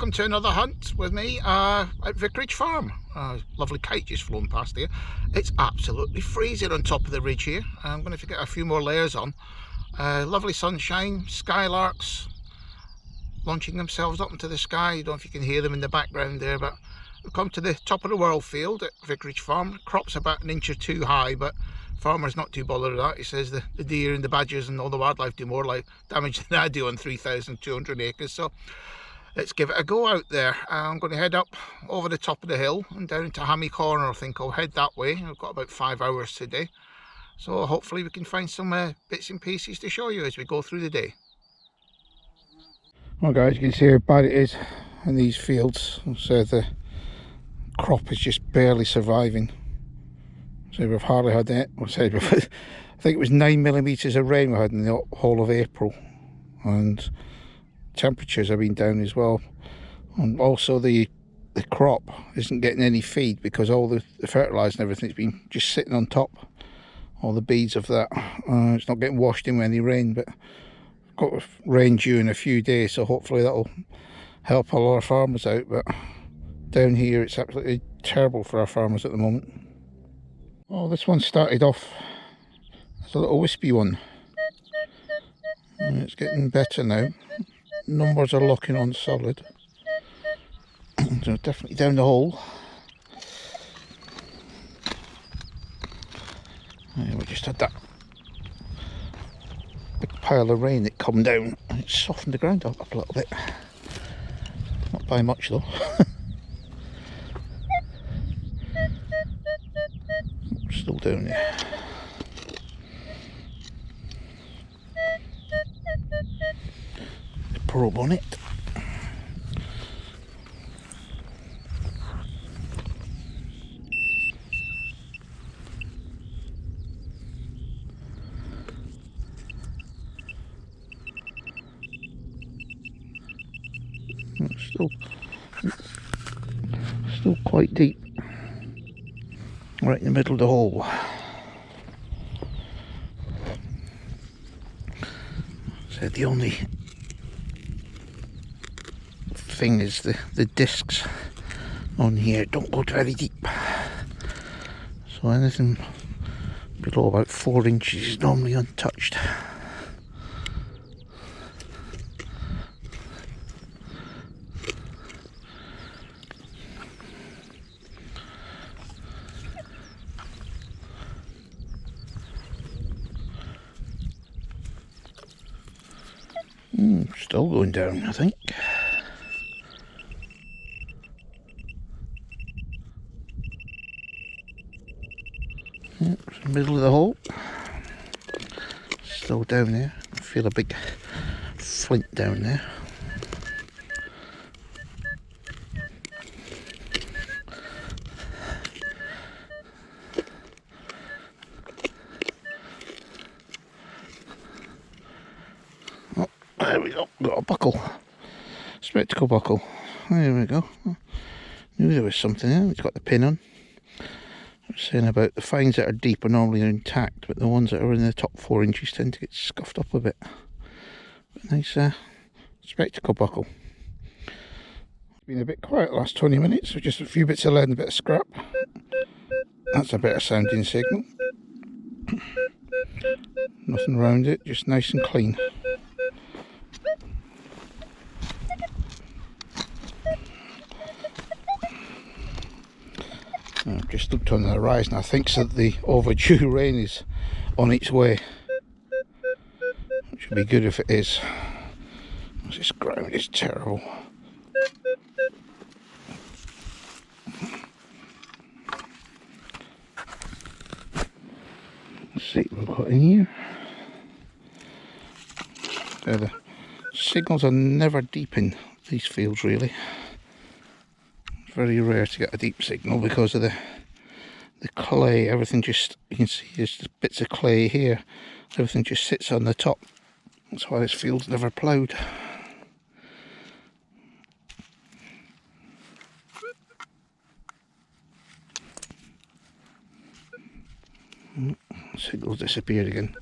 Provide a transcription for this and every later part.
welcome to another hunt with me at Vicarage Farm. Lovely kite just flown past here. It's absolutely freezing on top of the ridge here. I'm going to get a few more layers on. Lovely sunshine, skylarks launching themselves up into the sky. I don't know if you can hear them in the background there, but we've come to the top of the world field at Vicarage Farm. Crop's about an inch or two high, but farmer's not too bothered with that. He says the deer and the badgers and all the wildlife do more damage than I do on 3,200 acres. So let's give it a go out there. I'm going to head up over the top of the hill and down to Hammie Corner. I think I'll head that way. I've got about 5 hours today, so hopefully we can find some bits and pieces to show you as we go through the day. Well guys, you can see how bad it is in these fields. So the crop is just barely surviving. So we've hardly had that. I think it was 9mm of rain we had in the whole of April, and temperatures have been down as well. And also the crop isn't getting any feed because all the fertiliser and everything's been just sitting on top, all the beads of that. It's not getting washed in with any rain, but got rain due in a few days, so hopefully that'll help a lot of farmers out. But down here it's absolutely terrible for our farmers at the moment. Oh, this one started off as a little wispy one, and it's getting better now. Numbers are locking on solid. So definitely down the hole. Yeah, we just had that big pile of rain that come down and it softened the ground up a little bit. Not by much though. Still down there. The probe on it. Still quite deep, right in the middle of the hole. So the only thing is the discs on here don't go very deep, so anything below about 4 inches is normally untouched. Still going down, I think. Yep, it's the middle of the hole. Still down there. I feel a big flint down there. There we go, got a buckle, spectacle buckle. There we go. Knew there was something there. It's got the pin on. I was saying about the fines that are deep are normally intact, but the ones that are in the top 4 inches tend to get scuffed up a bit. But nice spectacle buckle. It's been a bit quiet the last 20 minutes, so just a few bits of lead and a bit of scrap. That's a better sounding signal. Nothing around it, just nice and clean. I've just looked on the horizon. I think that the overdue rain is on its way, which would be good if it is. This ground is terrible. Let's see what we've got in here. The signals are never deep in these fields really. Very rare to get a deep signal because of the clay. Everything just, you can see there's bits of clay here, everything just sits on the top. That's why this field's never ploughed. Signal's disappeared again.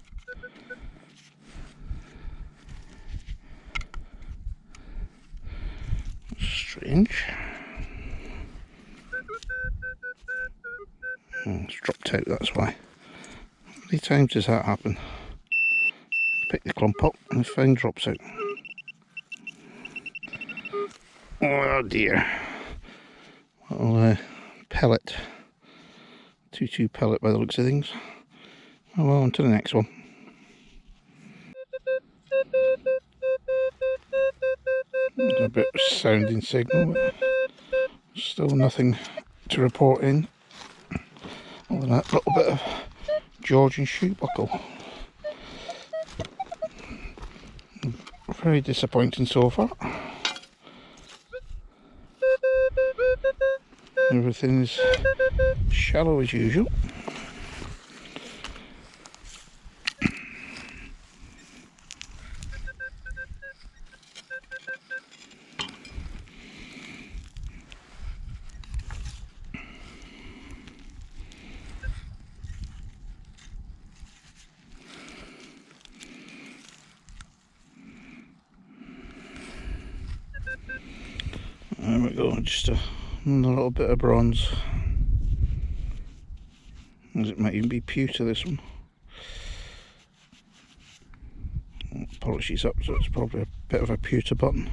bunch. Oh, it's dropped out, that's why. How many times does that happen? Pick the clump up and the thing drops out. Oh dear. Little pellet. 2-2 pellet by the looks of things. Oh well, on to the next one. There's a bit of sounding signal, but still nothing to report in. Other than that little bit of Georgian shoe buckle. Very disappointing so far. Everything is shallow as usual. There we go, just a little bit of bronze. As it might even be pewter, this one. Polishes up, so it's probably a bit of a pewter button.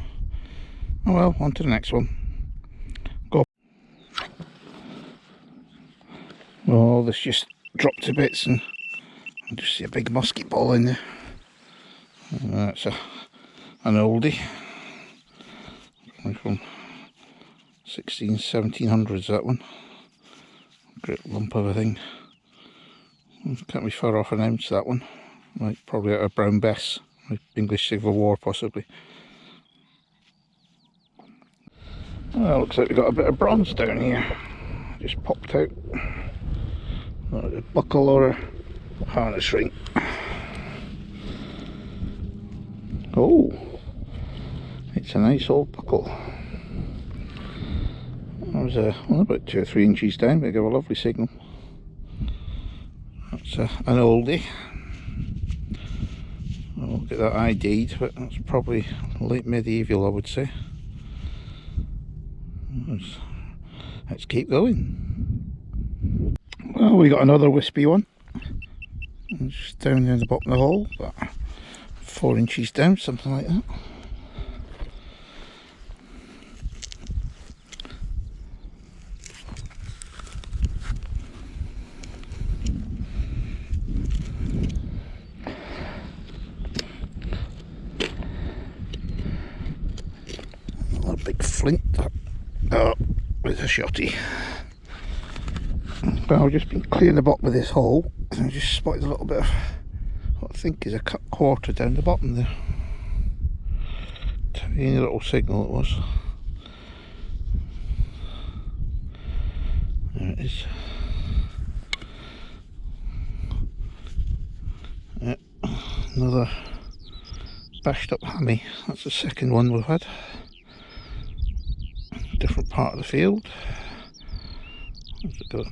Oh well, on to the next one. Go. Well, this just dropped to bits and I just see a big musket ball in there. That's an oldie. From 1700s, that one. Great lump of a thing. Can't be far off an ounce, that one. Like probably out of Brown Bess, like English Civil War possibly. Well, looks like we've got a bit of bronze down here. Just popped out. A buckle or a harness ring. Oh, it's a nice old buckle. That was about 2 or 3 inches down, but it gave a lovely signal. That's an oldie. I'll get that ID'd, but that's probably late medieval, I would say. Let's keep going. Well, we got another wispy one. It's just down there in the bottom of the hole, but 4 inches down, something like that. Big flint with a shotty. Well, I've just been clearing the bottom of this hole and I just spotted a little bit of what I think is a cut quarter down the bottom there. Tiny little signal it was. There it is. Yeah, another bashed up hammie. That's the second one we've had. Different part of the field. Don't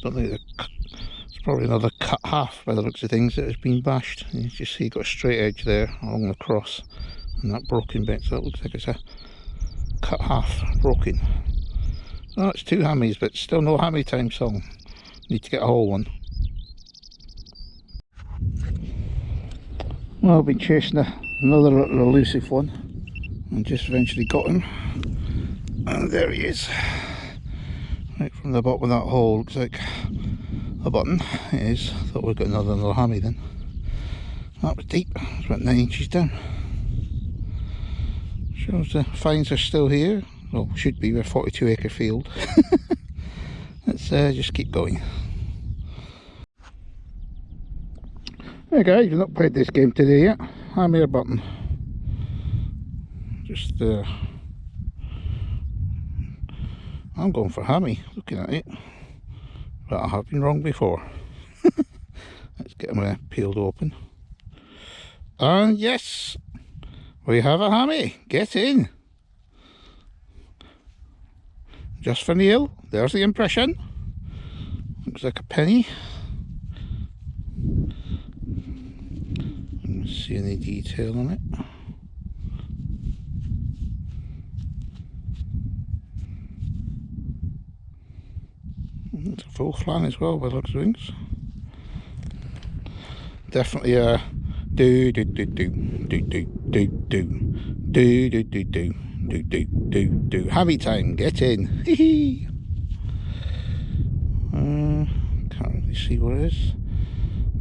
think it's probably another cut half by the looks of things that has been bashed. You just see you've got a straight edge there along the cross and that broken bit, so it looks like it's a cut half broken. So it's 2 hammies, but still no hammie time song. Need to get a whole one. Well, I've been chasing another little elusive one and just eventually got him. And there he is, right from the bottom of that hole. Looks like a button. It is. Thought we'd got another hammie then. That was deep. It's about 9 inches down. Shows the finds are still here. Well, should be. We're a 42 acre field. Let's just keep going. Hey guys, we've not played this game today yet. Hammie or button? Just I'm going for hammie, looking at it, but I have been wrong before. Let's get them peeled open. And yes, we have a hammie. Get in. Just for Neil. There's the impression. Looks like a penny. Let's see any detail on it. It's a full flan as well by the looks of things. Definitely a do do do do do do do do do do do do do do do hammie time, get in. Hee. Can't really see what it is.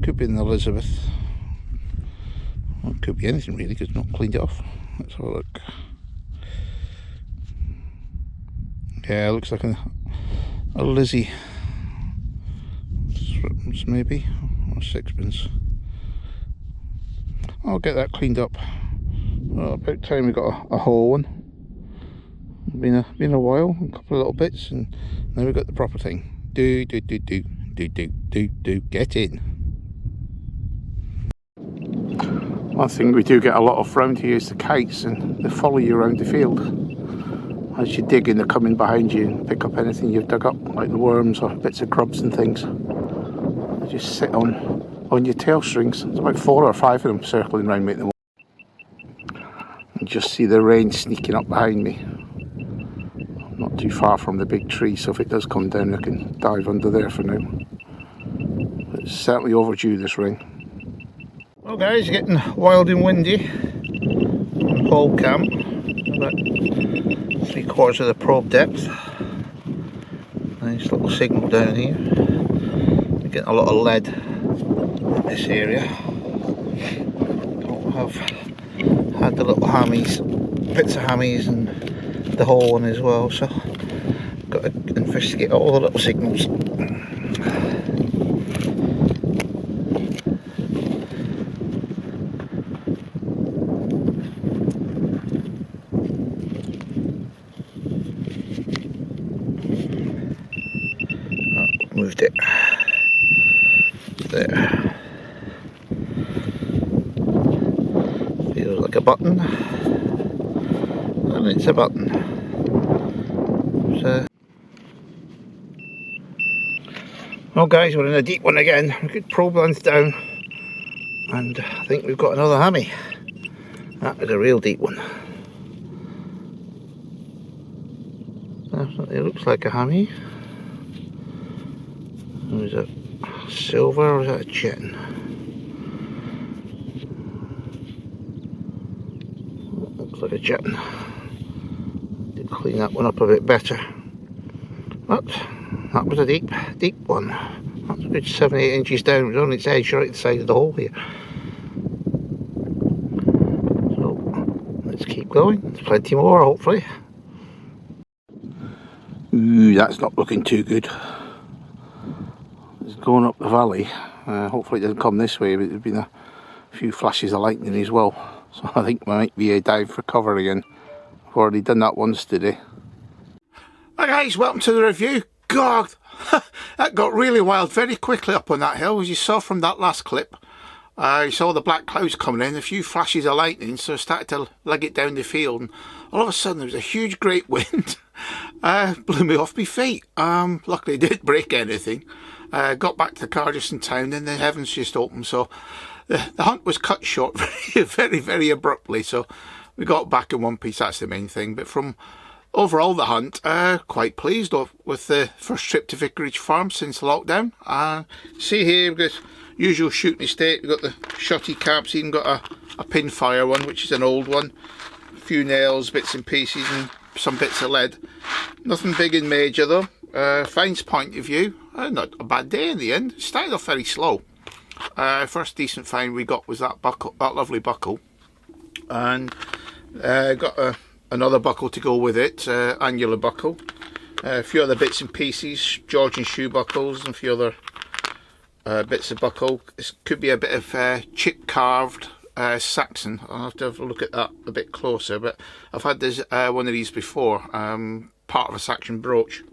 Could be an Elizabeth. Well, it could be anything really because it's not cleaned it off. Let's have a look. Yeah, it looks like a Lizzie. Maybe, or sixpence. I'll get that cleaned up. Well, about time we got a whole one. Been a while, a couple of little bits, and now we got the proper thing. Do do do do do do do do. Get in. One thing we do get a lot of round here is the kites, and they follow you around the field. As you dig in, they come in behind you and pick up anything you've dug up, like the worms or bits of grubs and things. They just sit on your tail strings. There's about 4 or 5 of them circling around me at the moment. You just see the rain sneaking up behind me. I'm not too far from the big tree, so if it does come down I can dive under there for now. But it's certainly overdue, this rain. Well guys, getting wild and windy on pole cam. About 3/4 of the probe depth. Nice little signal down here. We're getting a lot of lead in this area. I've had the little hammies, bits of hammies, and the whole one as well, so got to investigate all the little signals. Moved it there. Feels like a button, and it's a button. So, well guys, we're in a deep one again. A good probe length down, and I think we've got another hammie. That is a real deep one. Definitely looks like a hammie. Is it silver or is that a chitin? Looks like a chitin. Did clean that one up a bit better. But that was a deep one. That's a good 7-8 inches down. It was on its edge right at the side of the hole here. So let's keep going. There's plenty more hopefully. Ooh, that's not looking too good. It's going up the valley. Hopefully it doesn't come this way, but there's been a few flashes of lightning as well. So I think there might be a dive for cover again. I've already done that once today. Hi guys, welcome to the review. God, that got really wild very quickly up on that hill, as you saw from that last clip. You saw the black clouds coming in, a few flashes of lightning, so I started to leg it down the field, and all of a sudden there was a huge great wind. Blew me off my feet. Luckily it didn't break anything. Got back to the car just in time, then the heavens just opened, so the hunt was cut short very abruptly, so we got back in one piece. That's the main thing. But from overall the hunt, quite pleased with the first trip to Vicarage Farm since lockdown. See here, we've got usual shooting estate. We've got the shotty caps, even got a pinfire one, which is an old one, a few nails, bits and pieces, and some bits of lead. Nothing big and major though. Finds point of view, not a bad day in the end. It started off very slow. First decent find we got was that buckle, that lovely buckle, and got another buckle to go with it, annular buckle, a few other bits and pieces, Georgian shoe buckles, and a few other bits of buckle. This could be a bit of chip carved Saxon. I'll have to have a look at that a bit closer, but I've had this one of these before, part of a Saxon brooch.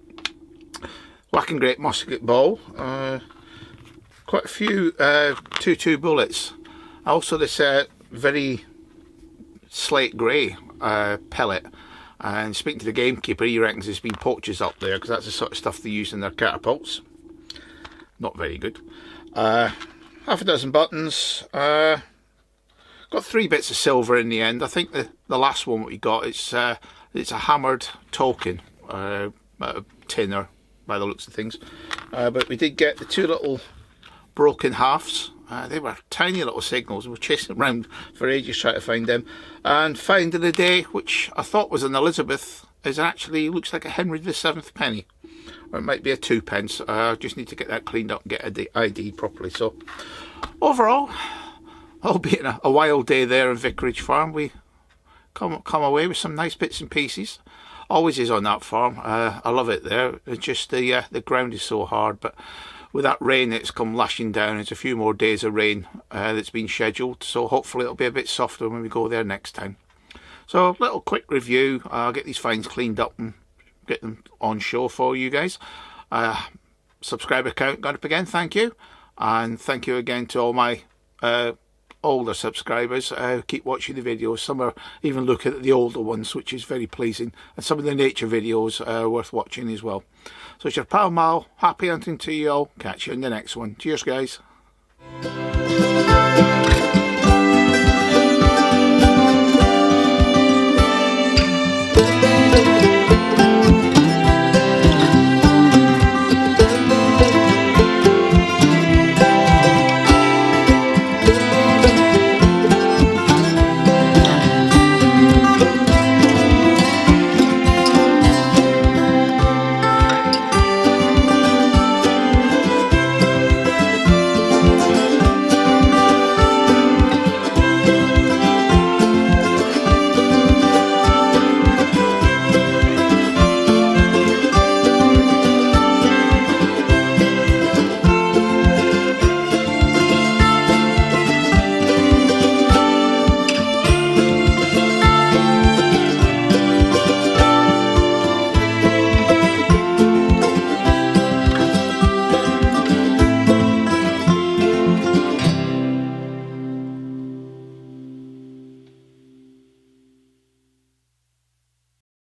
Whacking great musket ball, quite a few 2.2 bullets. Also this very slate grey pellet, and speaking to the gamekeeper, he reckons there's been poachers up there because that's the sort of stuff they use in their catapults. Not very good. Half a dozen buttons. Got 3 bits of silver in the end. I think the last one we got, it's a hammered token, tinner by the looks of things. but we did get the two little broken halves. They were tiny little signals. We were chasing around for ages trying to find them, and found in a day which I thought was an Elizabeth is actually looks like a Henry VII penny, or it might be a 2p. I just need to get that cleaned up and get a ID properly. So overall, albeit a wild day there in Vicarage Farm, we come away with some nice bits and pieces. Always is on that farm. I love it there. It's just the ground is so hard, but with that rain that's come lashing down, it's a few more days of rain that's been scheduled, so hopefully it'll be a bit softer when we go there next time. So a little quick review. I'll get these finds cleaned up and get them on show for you guys. Subscriber count got up again, thank you. And thank you again to all my older subscribers. Keep watching the videos. Some are even looking at the older ones, which is very pleasing, and some of the nature videos are worth watching as well. So it's your pal Mal. Happy hunting to you all. Catch you in the next one. Cheers guys.